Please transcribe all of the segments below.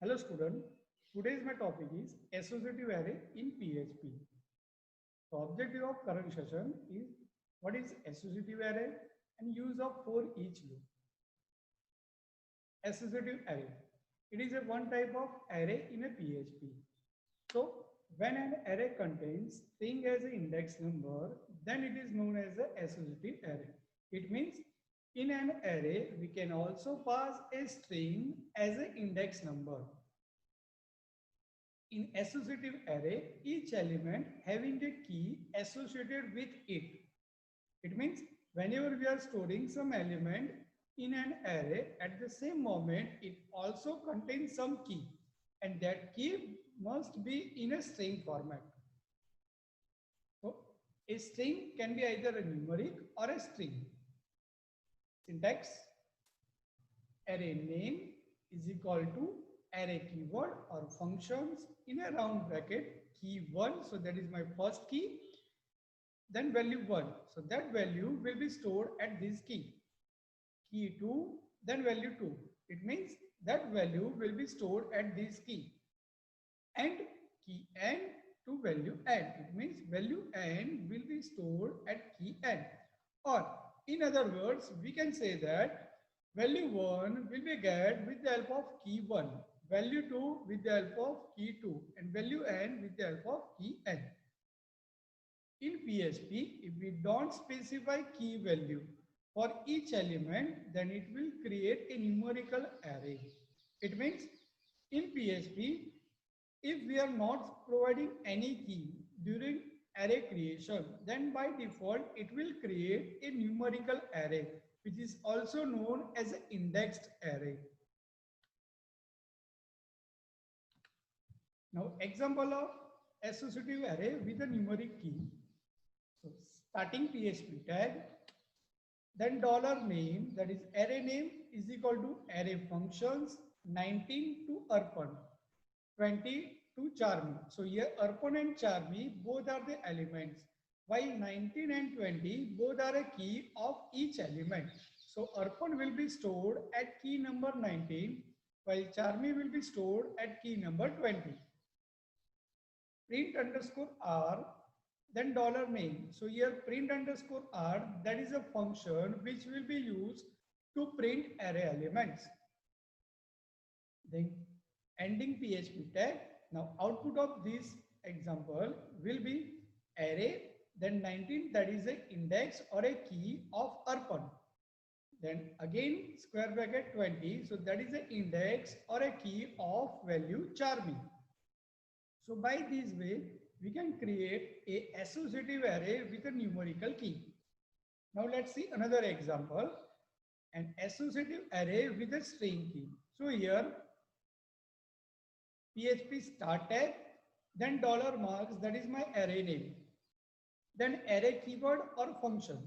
Hello student, today's my topic is associative array in PHP. The objective of current session is what is associative array and use of for each loop. Associative array. It is a one type of array in a PHP. So when an array contains string as an index number, then it is known as an associative array. It means in an array, we can also pass a string as an index number. In associative array, each element having a key associated with it. It means whenever we are storing some element in an array, at the same moment, it also contains some key, and that key must be in a string format. So a string can be either a numeric or a string. Syntax: array name is equal to array keyword or functions in a round bracket key 1, so that is my first key, then value 1, so that value will be stored at this key 2, then value 2. It means that value will be stored at this key, and key n to value n. It means value n will be stored at key n, or in other words, we can say that value 1 will be get with the help of key 1, value 2 with the help of key 2, and value n with the help of key n. In PHP, if we don't specify key value for each element, then it will create a numerical array. It means in PHP, if we are not providing any key during array creation, then by default it will create a numerical array, which is also known as an indexed array. Now, example of associative array with a numeric key. So, starting PHP tag, then $name, that is array name, is equal to array functions 19 to Arpan, 20 to Charmy. So here Arpan and Charmy both are the elements, while 19 and 20 both are a key of each element. So Arpan will be stored at key number 19, while Charmy will be stored at key number 20. Print underscore r, then $name. So here print underscore r, that is a function which will be used to print array elements. Then ending PHP tag. Now output of this example will be array, then 19, that is an index or a key of Arpan. Then again square bracket 20, so that is an index or a key of value Charmy. So by this way, we can create a associative array with a numerical key. Now let's see another example, an associative array with a string key. So here PHP start tag, then $marks, that is my array name, then array keyword or function,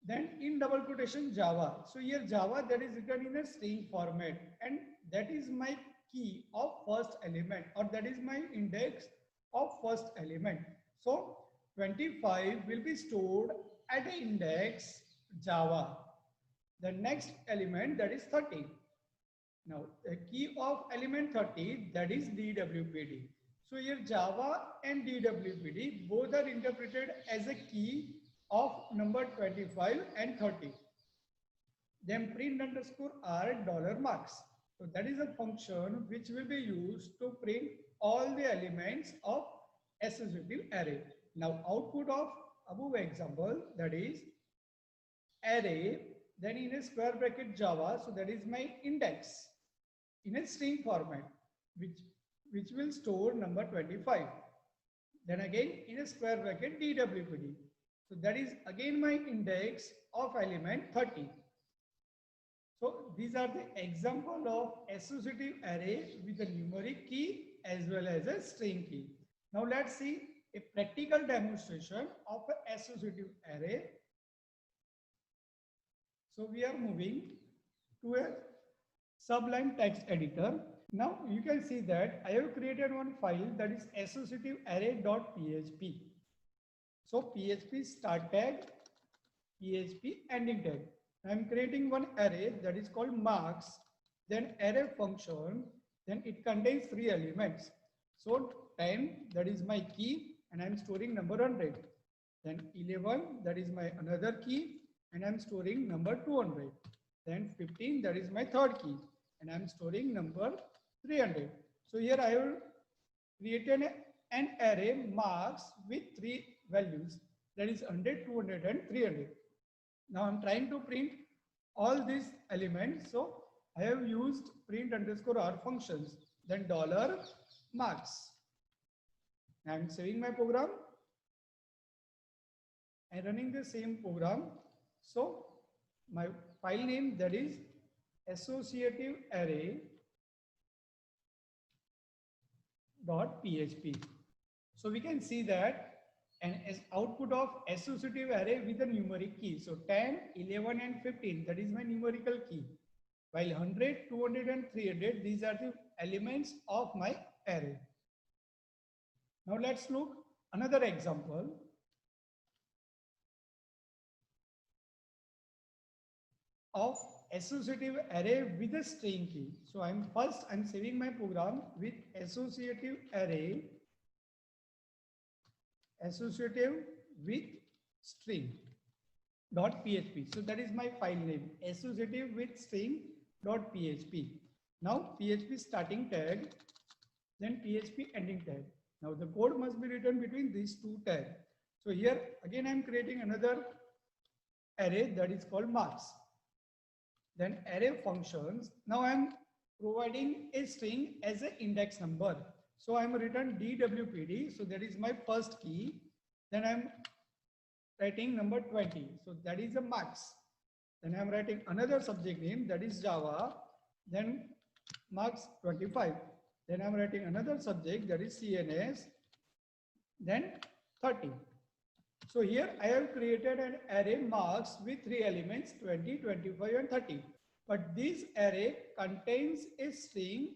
then in double quotation Java. So here Java, that is written in a string format, and that is my key of first element, or that is my index of first element. So 25 will be stored at the index Java. The next element, that is 30. Now the key of element 30, that is DWPD. So here Java and DWPD both are interpreted as a key of number 25 and 30. Then print underscore r $marks. So that is a function which will be used to print all the elements of associative array. Now output of above example, that is array, then in a square bracket Java, so that is my index in a string format, which will store number 25. Then again in a square bracket DWPD. So that is again my index of element 30. So these are the example of associative array with a numeric key as well as a string key. Now let's see a practical demonstration of an associative array. So we are moving to a Sublime text editor. Now you can see that I have created one file, that is associative array.php. So PHP start tag, PHP ending tag. I am creating one array that is called marks, then array function, then it contains 3 elements. So 10, that is my key, and I'm storing number 100. Then 11, that is my another key, and I'm storing number 200. Then 15, that is my third key, and I'm storing number 300. So here I have created an array marks with 3 values, that is 100, 200, and 300. Now I'm trying to print all these elements. So I have used print underscore r functions, then dollar marks. I'm saving my program and running the same program. So my file name, that is associative array .php. So we can see that an output of associative array with a numeric key. So 10, 11, and 15, that is my numerical key. While 100, 200, and 300, these are the elements of my array. Now let's look another example. Of associative array with a string key. So I'm saving my program with associative array associative with string .php. So that is my file name, associative with string .php. Now PHP starting tag, then PHP ending tag. Now the code must be written between these two tags. So here again I'm creating another array that is called marks. Then array functions. Now I'm providing a string as an index number. So I'm written DWPD. So that is my first key. Then I'm writing number 20. So that is a marks. Then I'm writing another subject name, that is Java. Then marks 25. Then I'm writing another subject, that is CNS. Then 30. So here I have created an array marks with 3 elements, 20, 25, and 30. But this array contains a string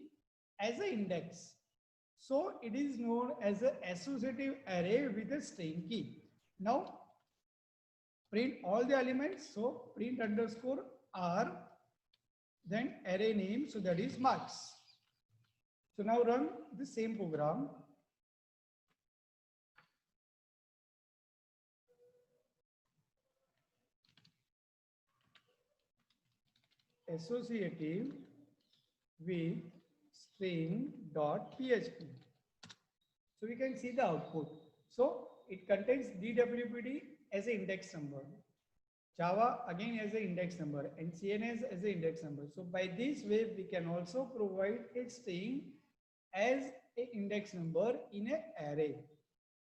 as an index. So it is known as an associative array with a string key. Now print all the elements. So print underscore r, then array name. So that is marks. So now run the same program. Associative with string.php. So we can see the output. So it contains DWPD as an index number, Java again as an index number, and CNS as an index number. So by this way, we can also provide a string as an index number in an array.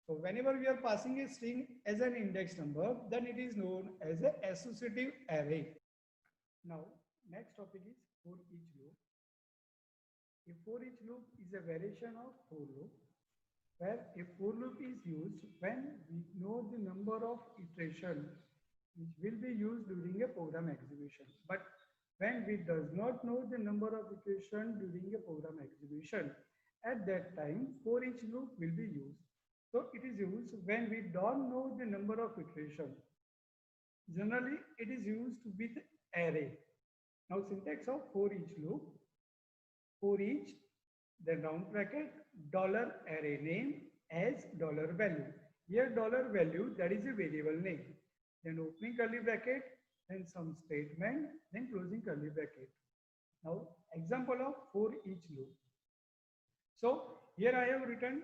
So whenever we are passing a string as an index number, then it is known as an associative array. Now, next topic is for each loop. A for each loop is a variation of for loop, where a for loop is used when we know the number of iterations which will be used during a program execution. But when we does not know the number of iterations during a program execution, at that time for each loop will be used. So it is used when we don't know the number of iterations. Generally, it is used with array. Now syntax of for each loop: for each, then round bracket, dollar array name as dollar value. Here dollar value, that is a variable name. Then opening curly bracket, then some statement, then closing curly bracket. Now example of for each loop. So here I have written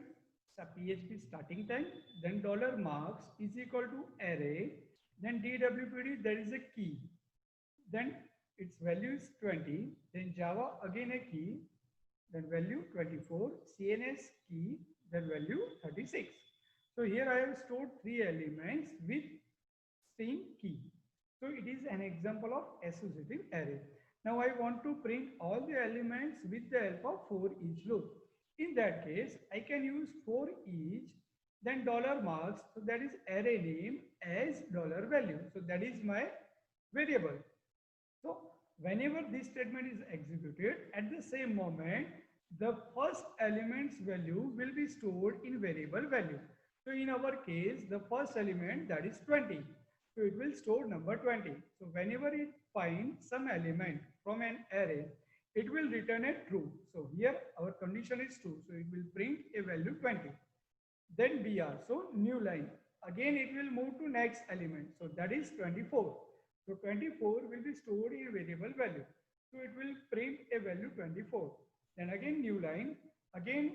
a PHP starting time, then dollar marks is equal to array, then DWPD, that is a key, then its value is 20, then Java again a key, then value 24, CNS key, then value 36. So here I have stored 3 elements with string key. So it is an example of associative array. Now I want to print all the elements with the help of for each loop. In that case, I can use for each, then dollar marks, so that is array name as dollar value. So that is my variable. So whenever this statement is executed, at the same moment, the first element's value will be stored in variable value. So in our case, the first element, that is 20. So it will store number 20. So whenever it finds some element from an array, it will return a true. So here our condition is true. So it will print a value 20. Then BR, so new line. Again, it will move to next element. So that is 24. So 24 will be stored in variable value. So it will print a value 24. Then again, new line. Again,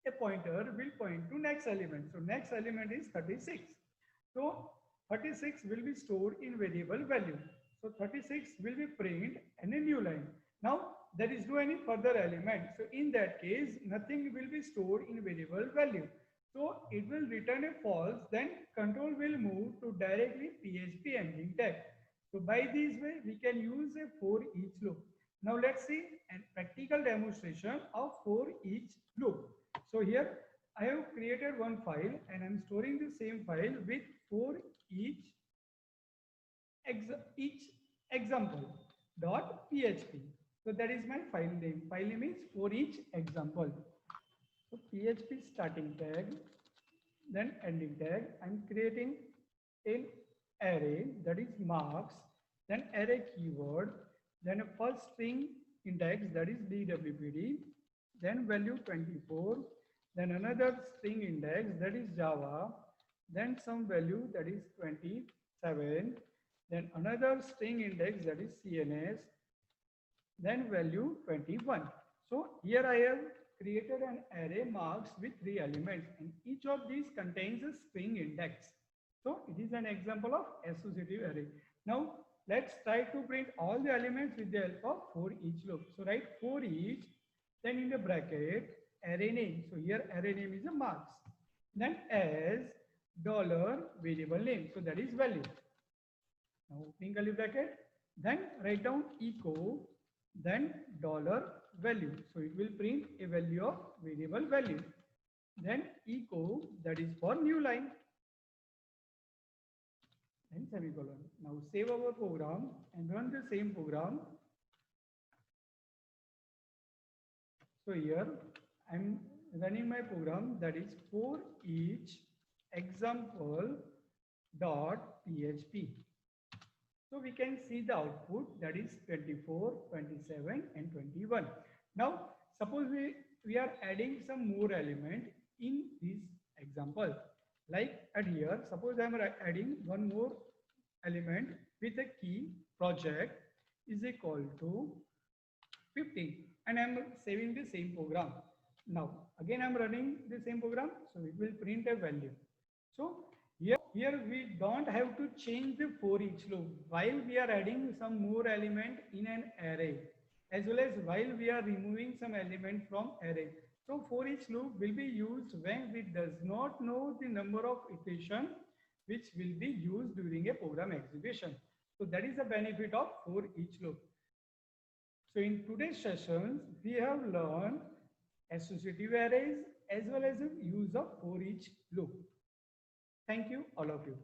a pointer will point to next element. So next element is 36. So 36 will be stored in variable value. So 36 will be print and a new line. Now there is no any further element. So in that case, nothing will be stored in variable value. So it will return a false, then control will move to directly PHP ending tag. So by this way, we can use a for each loop. Now let's see a practical demonstration of for each loop. So here I have created one file and I'm storing the same file with for each example.php. So that is my file name. File name is for each example. So PHP starting tag, then ending tag. I'm creating an array that is marks, then array keyword, then a first string index that is DWPD, then value 24, then another string index that is Java, then some value that is 27, then another string index that is CNS, then value 21. So here I have created an array marks with 3 elements and each of these contains a string index. So it is an example of associative array. Now let's try to print all the elements with the help of for each loop. So write for each, then in the bracket array name. So here array name is a marks. Then as dollar variable name. So that is value. Now opening curly bracket. Then write down echo, then dollar value. So it will print a value of variable value. Then echo, that is for new line. And semicolon. Now save our program and run the same program. So here I'm running my program, that is for each example.php. So we can see the output, that is 24, 27 and 21. Now suppose we are adding some more element in this example. Like at here, suppose I am adding one more element with a key project is equal to 15 and I am saving the same program. Now again I am running the same program, so it will print a value. So here we don't have to change the for each loop while we are adding some more element in an array, as well as while we are removing some element from array. So for each loop will be used when we does not know the number of iteration which will be used during a program execution. So that is the benefit of for each loop. So in today's sessions, we have learned associative arrays as well as the use of for each loop. Thank you, all of you.